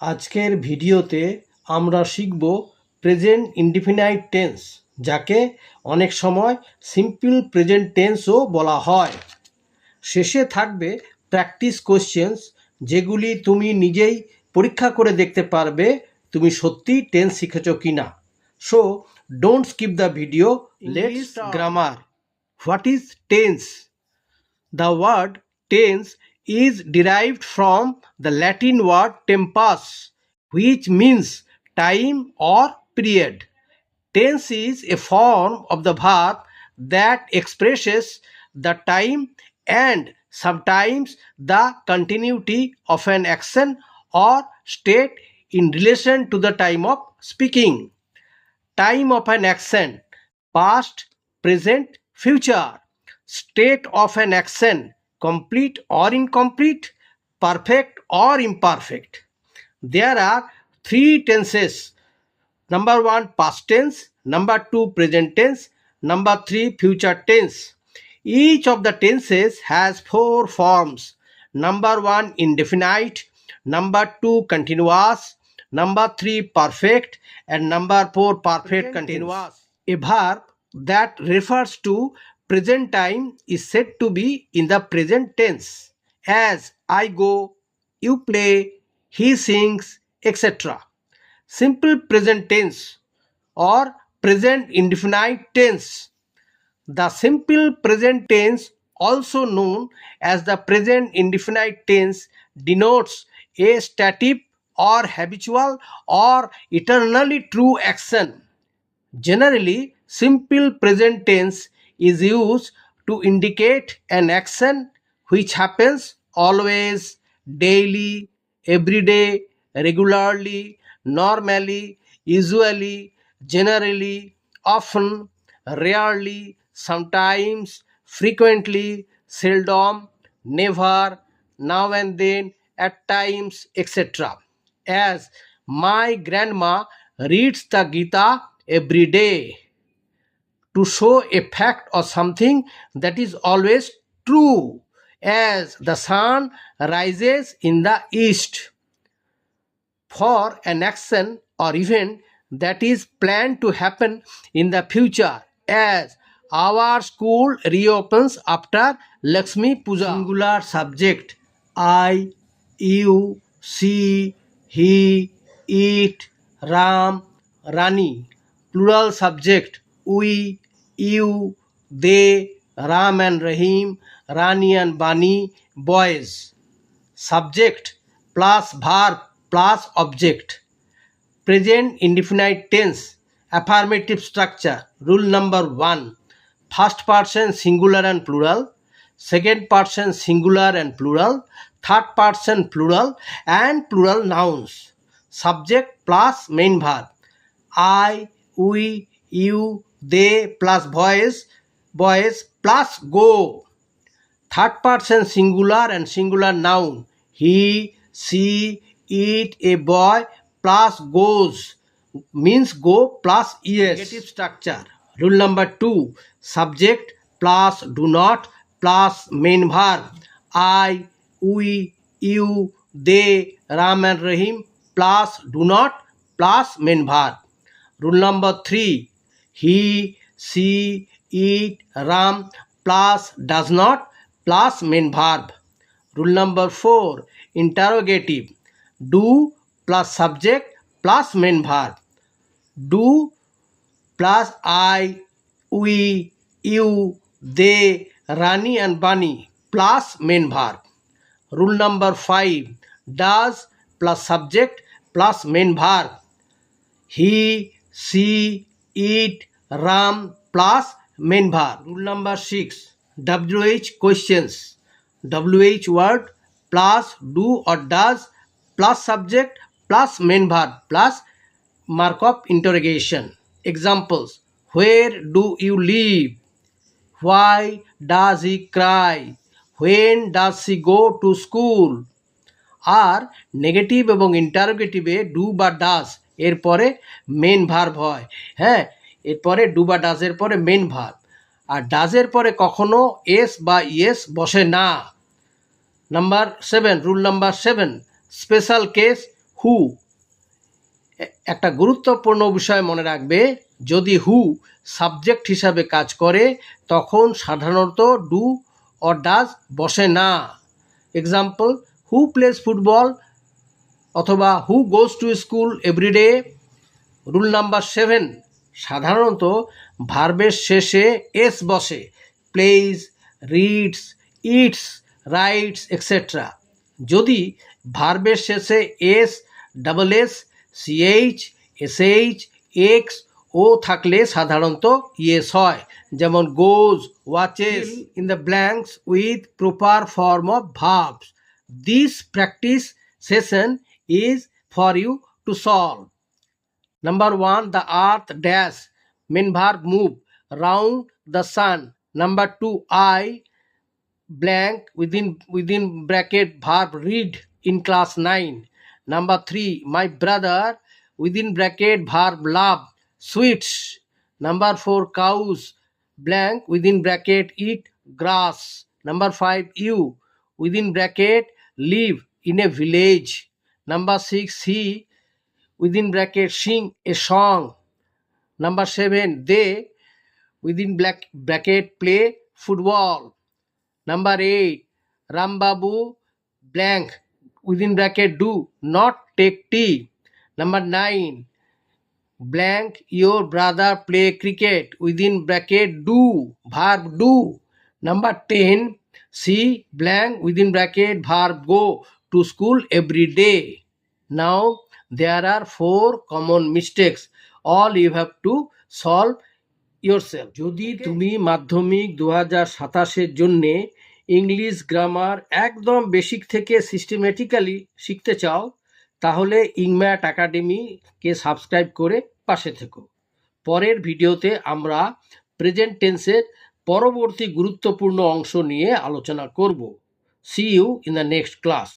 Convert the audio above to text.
আজকের ভিডিওতে আমরা শিখব প্রেজেন্ট ইনডিফিনাইট টেন্স, যাকে অনেক সময় সিম্পল প্রেজেন্ট টেন্সও বলা হয়। শেষে থাকবে প্র্যাকটিস কোশ্চেন্স, যেগুলি তুমি নিজেই পরীক্ষা করে দেখতে পারবে তুমি সত্যি টেন্স শিখেছো কিনা। So don't skip the video. Let's grammar. What is tense? The word tense is derived from the Latin word tempus, which means time or period. Tense is a form of the verb that expresses the time and sometimes the continuity of an action or state in relation to the time of speaking. Time of an action: past, present, future. State of an action: complete or incomplete, perfect or imperfect. There are three tenses: number 1 past tense, number 2 present tense, number 3 future tense. Each of the tenses has 4 forms: number 1 indefinite, number 2 continuous, number 3 perfect, and number 4 perfect continuous. A verb that refers to present time is said to be in the present tense, as I go, you play, he sings, etc. Simple present tense or present indefinite tense. The simple present tense, also known as the present indefinite tense, denotes a static or habitual or eternally true action. Generally, simple present tense is used to indicate an action which happens always, daily, every day, regularly, normally, usually, generally, often, rarely, sometimes, frequently, seldom, never, now and then, at times, etc. As my grandma reads the Gita every day, to show a fact or something that is always true, as the sun rises in the east. For an action or event that is planned to happen in the future, as our school reopens after Lakshmi Puja. Singular subject: I, you, she, he, it, Ram, Rani. Plural subject: we, you, they, Ram and Rahim, Rani and Bani, boys. Subject plus verb plus object. Present indefinite tense, affirmative structure. Rule number 1: first person singular and plural, second person singular and plural, third person plural and plural nouns. Subject plus main verb: I, we, you, they plus boys plus go. Third person singular and singular noun: he, she, it, a boy plus goes, means go plus es. Negative structure. Rule number 2: subject plus do not plus main verb: I, we, you, they, Ram and Rahim plus do not plus main verb. Rule number 3: he, she, it, Ram plus does not plus main verb. Rule number 4: interrogative: do plus subject plus main verb. Do plus I, we, you, they, Rani and Bani plus main verb. Rule number 5: does plus subject plus main verb. He, she, it, Ram plus main verb. Rule number 6: WH questions. WH word plus do or does plus subject plus main verb plus mark of interrogation. Examples: where do you live? Why does he cry? When does she go to school? আর negative এবং ইন্টারোগেটিভে do বা does এর পরে main verb হয়। হ্যাঁ, এরপরে do বা ডাজের পরে মেন ভার্ব, আর ডাজের পরে কখনো এস বা ইয়েস বসে না। Number 7, rule number 7: special case: who. একটা গুরুত্বপূর্ণ বিষয় মনে রাখবে, যদি হু সাবজেক্ট হিসাবে কাজ করে তখন সাধারণত ডু অর ডাজ বসে না। এক্সাম্পল, হু প্লেস ফুটবল অথবা who goes to school everyday. Rule number 7, সাধারণত ভার্বের শেষে এস বসে। Plays, reads, eats, writes etcetera. যদি ভার্বের শেষে S, double S, CH, SH, X O থাকলে সাধারণত ইয়েস হয়। যেমন goes, watches in the blanks with proper form of verbs. This practice session is for you to solve. Number 1, the earth dash, main verb move round the sun. Number 2, I blank within bracket verb read in class 9. Number 3, my brother within bracket verb love sweets. Number 4, cows blank within bracket eat grass. Number 5, you within bracket live in a village. Number 6, he within bracket sing a song. Number 7, they within bracket play football. Number 8, Rambabu blank within bracket do not take tea. Number 9, blank your brother play cricket within bracket do verb do. Number 10, she blank within bracket verb go to school every day. Now there are 4 common mistakes. All you have to solve yourself. যদি তুমি মাধ্যমিক 2027 জন্য English grammar একদম basic থেকে systematically শিখতে চাও, তাহলে ইংম্যাট একাডেমিকে subscribe করে পাশে থেকো। পরের ভিডিওতে আমরা প্রেজেন্ট টেন্সের পরবর্তী গুরুত্বপূর্ণ অংশ নিয়ে আলোচনা করব। See you in the next class.